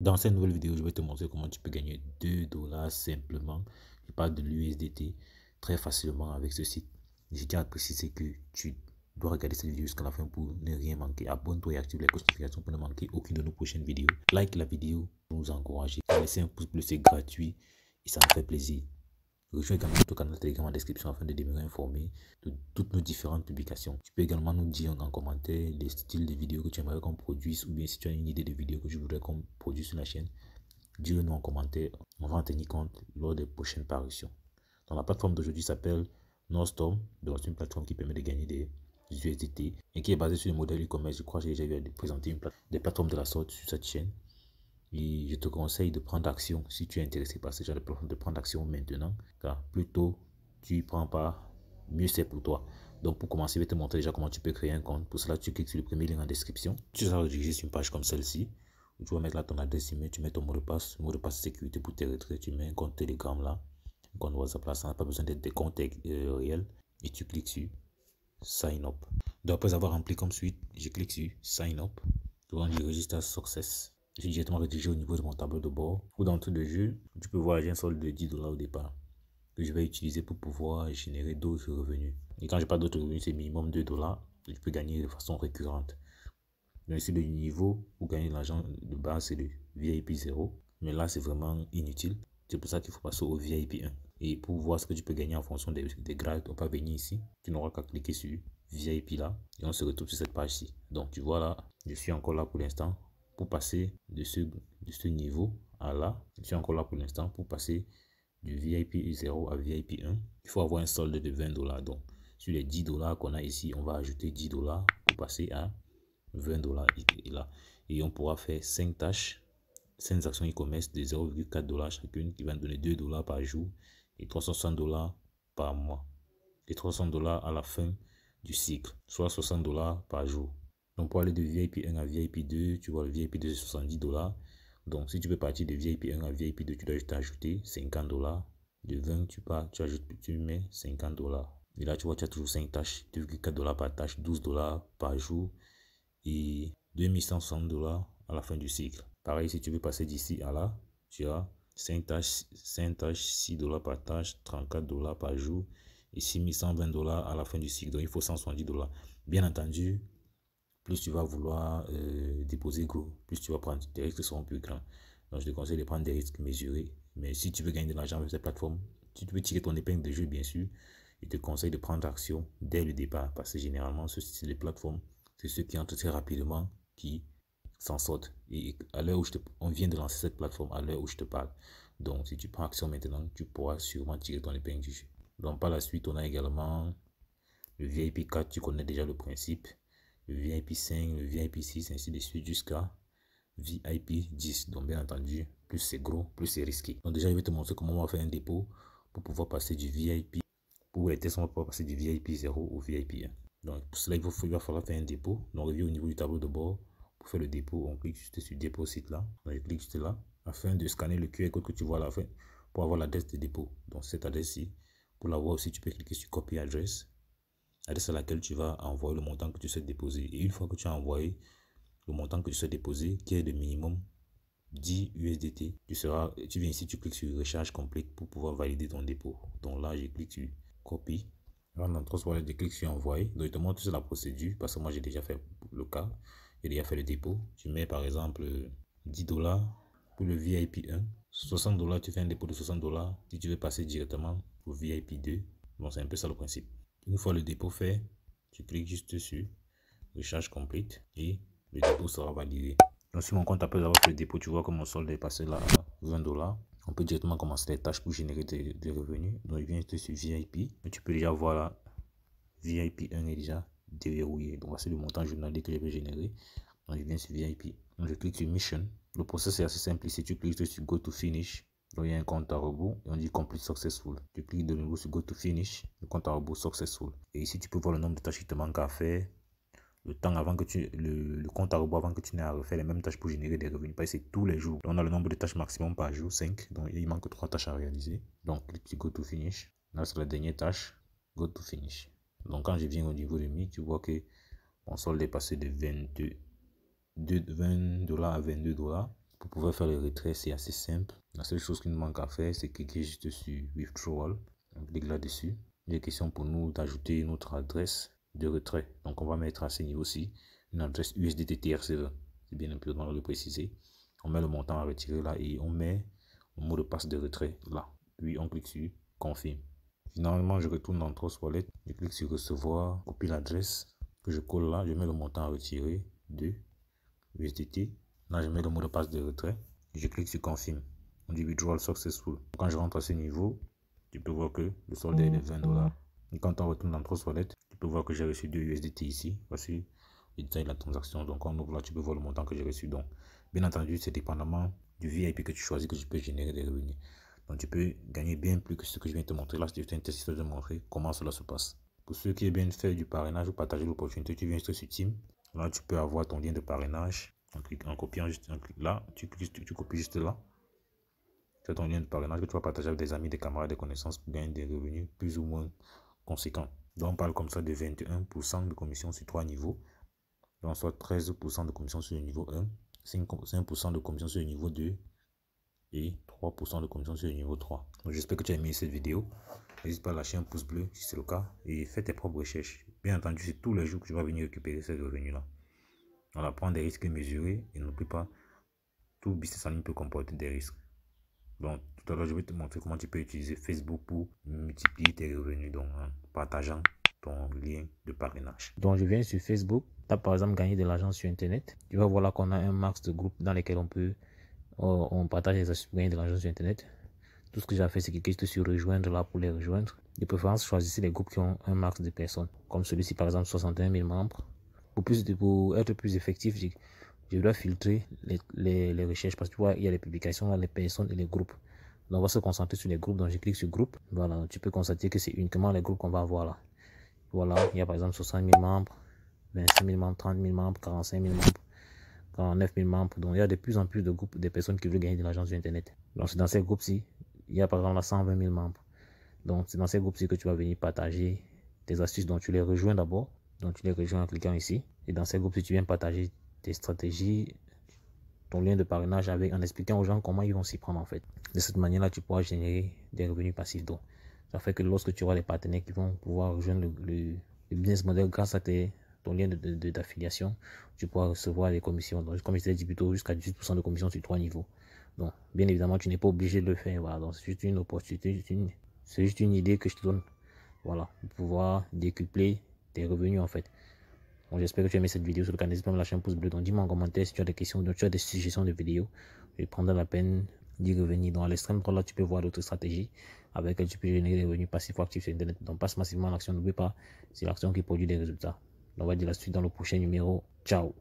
Dans cette nouvelle vidéo, je vais te montrer comment tu peux gagner 2 dollars simplement. Je parle de l'USDT très facilement avec ce site. Je tiens à préciser que tu dois regarder cette vidéo jusqu'à la fin pour ne rien manquer. Abonne-toi et active les notifications pour ne manquer aucune de nos prochaines vidéos. Like la vidéo pour nous encourager. Laissez un pouce bleu, c'est gratuit et ça me fait plaisir. Rejoins également notre canal Telegram en description afin de demeurer informé de toutes nos différentes publications. Tu peux également nous dire en commentaire les styles de vidéos que tu aimerais qu'on produise ou bien si tu as une idée de vidéo que tu voudrais qu'on produise sur la chaîne, dis-le nous en commentaire. On va en tenir compte lors des prochaines parutions. Donc, la plateforme d'aujourd'hui s'appelle Northstorm, donc c'est une plateforme qui permet de gagner des USDT et qui est basée sur le modèle e-commerce. Je crois que j'ai déjà eu à présenter des plateformes de la sorte sur cette chaîne. Et je te conseille de prendre action si tu es intéressé par ce genre de plateforme, de prendre action maintenant, car plus tôt tu y prends pas, mieux c'est pour toi. Donc pour commencer, je vais te montrer déjà comment tu peux créer un compte. Pour cela, tu cliques sur le premier lien en description. Tu seras redirigé sur une page comme celle-ci, où tu vas mettre là ton adresse email, tu mets ton mot de passe sécurité pour tes retraits, tu mets un compte Telegram là, un compte WhatsApp là, ça n'a pas besoin d'être des comptes réels, et tu cliques sur Sign Up. Donc après avoir rempli comme suite, je clique sur Sign Up, tu vas dire Register Success. Je suis directement redirigé au niveau de mon tableau de bord. Ou d'entrée de jeu, tu peux voir j'ai un solde de 10 dollars au départ que je vais utiliser pour pouvoir générer d'autres revenus. Et quand je parle d'autres revenus, c'est minimum 2 dollars. Je peux gagner de façon récurrente. Donc ici, le niveau pour gagner de l'argent de base, c'est le VIP 0. Mais là, c'est vraiment inutile. C'est pour ça qu'il faut passer au VIP 1. Et pour voir ce que tu peux gagner en fonction des grades, on va venir ici. Tu n'auras qu'à cliquer sur VIP là. Et on se retrouve sur cette page-ci. Donc tu vois là, je suis encore là pour l'instant. Pour passer de ce niveau à là, je suis encore là pour l'instant. Pour passer du VIP 0 à VIP 1, il faut avoir un solde de 20 dollars. Donc sur les 10 dollars qu'on a ici, on va ajouter 10 dollars pour passer à 20 dollars là. Et on pourra faire 5 tâches, 5 actions e-commerce de 0,4 dollars chacune qui va nous donner 2 dollars par jour et 360 dollars par mois. Et 300 dollars à la fin du cycle, soit 60 dollars par jour. Donc pour aller de VIP 1 à VIP 2, tu vois le VIP 2 c'est 70 dollars. Donc si tu veux partir de VIP 1 à VIP 2, tu dois juste ajouter 50 dollars. De 20, tu ajoutes, tu mets 50 dollars. Et là, tu vois, tu as toujours 5 tâches, 2,4 dollars par tâche, 12 dollars par jour et 2160 dollars à la fin du cycle. Pareil, si tu veux passer d'ici à là, tu as 5 tâches, 6 dollars par tâche, 34 dollars par jour et 6120 dollars à la fin du cycle. Donc, il faut 170 dollars. Bien entendu, plus tu vas vouloir déposer gros, plus tu vas prendre des risques qui seront plus grands. Donc, je te conseille de prendre des risques mesurés. Mais si tu veux gagner de l'argent avec cette plateforme, si tu veux tirer ton épingle de jeu, bien sûr, je te conseille de prendre action dès le départ. Parce que généralement, ce style de plateforme, c'est ceux qui entrent très rapidement qui s'en sortent. Et à l'heure où on vient de lancer cette plateforme, à l'heure où je te parle. Donc, si tu prends action maintenant, tu pourras sûrement tirer ton épingle du jeu. Donc, par la suite, on a également le VIP 4, tu connais déjà le principe. Le VIP 5, le VIP 6, ainsi de suite, jusqu'à VIP 10. Donc, bien entendu, plus c'est gros, plus c'est risqué. Donc, déjà, je vais te montrer comment on va faire un dépôt pour pouvoir passer du VIP. Pour les tests, on va pouvoir passer du VIP 0 au VIP 1. Donc, pour cela, il va falloir faire un dépôt. Donc, on revient au niveau du tableau de bord. Pour faire le dépôt, on clique juste sur dépôt site là. Donc, je clique juste là afin de scanner le QR code que tu vois à la fin pour avoir l'adresse de dépôt. Donc, cette adresse-ci, pour l'avoir aussi, tu peux cliquer sur copy adresse. Adresse à laquelle tu vas envoyer le montant que tu souhaites déposer. Et une fois que tu as envoyé le montant que tu souhaites déposer, qui est de minimum 10 USDT, tu viens ici, tu cliques sur recharge complète pour pouvoir valider ton dépôt. Donc là, je clique sur copie. Là, dans Trust Wallet, je clique sur envoyer. Donc, je te montre toute la procédure parce que moi, j'ai déjà fait le cas. J'ai déjà fait le dépôt. Tu mets par exemple 10 dollars pour le VIP 1. 60 dollars, tu fais un dépôt de 60 dollars. Si tu veux passer directement au VIP 2, bon, c'est un peu ça le principe. Une fois le dépôt fait, tu cliques juste sur recharge complète et le dépôt sera validé. Donc sur mon compte, après avoir fait le dépôt, tu vois que mon solde est passé là à 20 dollars. On peut directement commencer les tâches pour générer des revenus. Donc je viens juste sur VIP. Et tu peux déjà voir là, VIP 1 est déjà déverrouillé. Donc voici le montant journalier que je vais générer. Donc je viens sur VIP. Donc je clique sur Mission. Le process est assez simple ici. Tu cliques sur Go to Finish. Donc il y a un compte à rebours et on dit Complete Successful. Tu cliques de nouveau sur Go to Finish. Le compte à rebours Successful. Et ici tu peux voir le nombre de tâches qui te manquent à faire. Le temps avant que le compte à rebours avant que tu n'aies à refaire les mêmes tâches pour générer des revenus. Parce que c'est tous les jours. Donc on a le nombre de tâches maximum par jour, 5. Donc il manque 3 tâches à réaliser. Donc clique sur Go to Finish. Là c'est la dernière tâche. Go to Finish. Donc quand je viens au niveau de mi, tu vois que mon solde est passé de 20 dollars à 22 dollars. Pour pouvoir faire le retrait, c'est assez simple. La seule chose qu'il nous manque à faire, c'est cliquer juste sur Withdrawal. On clique là-dessus. Il est question pour nous d'ajouter notre adresse de retrait. Donc, on va mettre à ce niveau-ci une adresse USDT TRC20. C'est bien important de le préciser. On met le montant à retirer là et on met le mot de passe de retrait là. Puis, on clique sur Confirme. Finalement, je retourne dans Trust Wallet. Je clique sur Recevoir, copie l'adresse que je colle là. Je mets le montant à retirer de USDT. Là, je mets le mot de passe de retrait. Je clique sur Confirm. On dit Withdrawal Successful. Quand je rentre à ce niveau, tu peux voir que le solde est de $20. Et quand on retourne dans Trust Wallet, tu peux voir que j'ai reçu 2 USDT ici. Voici le détail de la transaction. Donc, on ouvre là, tu peux voir le montant que j'ai reçu. Donc, bien entendu, c'est dépendamment du VIP que tu choisis que tu peux générer des revenus. Donc, tu peux gagner bien plus que ce que je viens de te montrer. Là, je viens de te montrer comment cela se passe. Pour ceux qui aiment bien faire du parrainage ou partager l'opportunité, tu viens sur Team. Là, tu peux avoir ton lien de parrainage. En copiant juste un clic là, tu copies juste là. C'est ton lien de parrainage que tu vas partager avec des amis, des camarades, des connaissances pour gagner des revenus plus ou moins conséquents. Donc on parle comme ça de 21% de commission sur 3 niveaux. Donc soit 13% de commission sur le niveau 1, 5% de commission sur le niveau 2 et 3% de commission sur le niveau 3. Donc j'espère que tu as aimé cette vidéo. N'hésite pas à lâcher un pouce bleu si c'est le cas et fais tes propres recherches. Bien entendu, c'est tous les jours que tu vas venir récupérer ces revenus là. On prend des risques mesurés et n'oublie pas, tout business en ligne peut comporter des risques. Donc, tout à l'heure, je vais te montrer comment tu peux utiliser Facebook pour multiplier tes revenus, donc en partageant ton lien de parrainage. Donc, je viens sur Facebook. Tu as par exemple gagné de l'argent sur Internet. Tu vas voir là qu'on a un max de groupes dans lesquels on partage les astuces pour gagner de l'argent sur Internet. Tout ce que j'ai fait, c'est cliquer sur rejoindre là pour les rejoindre. De préférence, choisissez les groupes qui ont un max de personnes. Comme celui-ci, par exemple, 61 000 membres. Pour être plus effectif, je dois filtrer les recherches parce que tu vois, il y a les publications, les personnes et les groupes. Donc, on va se concentrer sur les groupes. Donc, je clique sur groupe. Voilà, tu peux constater que c'est uniquement les groupes qu'on va avoir là. Voilà, il y a par exemple 60 000 membres, 25 000 membres, 30 000 membres, 45 000 membres, 49 000 membres. Donc, il y a de plus en plus de groupes de personnes qui veulent gagner de l'argent sur Internet. Donc, c'est dans ces groupes-ci, il y a par exemple là 120 000 membres. Donc, c'est dans ces groupes-ci que tu vas venir partager tes astuces. Donc, tu les rejoins d'abord. Donc, tu les rejoins en cliquant ici. Et dans ces groupes, si tu viens partager tes stratégies, ton lien de parrainage en expliquant aux gens comment ils vont s'y prendre en fait. De cette manière-là, tu pourras générer des revenus passifs. Donc, ça fait que lorsque tu auras les partenaires qui vont pouvoir rejoindre le business model grâce à ton lien d'affiliation, tu pourras recevoir des commissions. Donc, comme je t'ai dit plus tôt, jusqu'à 18% de commission sur 3 niveaux. Donc, bien évidemment, tu n'es pas obligé de le faire. Voilà. Donc, c'est juste une opportunité, c'est juste une idée que je te donne. Voilà, pour pouvoir décupler tes revenus en fait. Bon, j'espère que tu as aimé cette vidéo. Sur le canal, n'hésite pas à me lâcher un pouce bleu. Donc dis-moi en commentaire si tu as des questions, si tu as des suggestions de vidéos. Je prendrai la peine d'y revenir. Donc à l'extrême droite là, tu peux voir d'autres stratégies avec lesquelles tu peux générer des revenus passifs ou actifs sur Internet. Donc passe massivement à l'action. N'oublie pas, c'est l'action qui produit des résultats. Donc, on va dire la suite dans le prochain numéro. Ciao.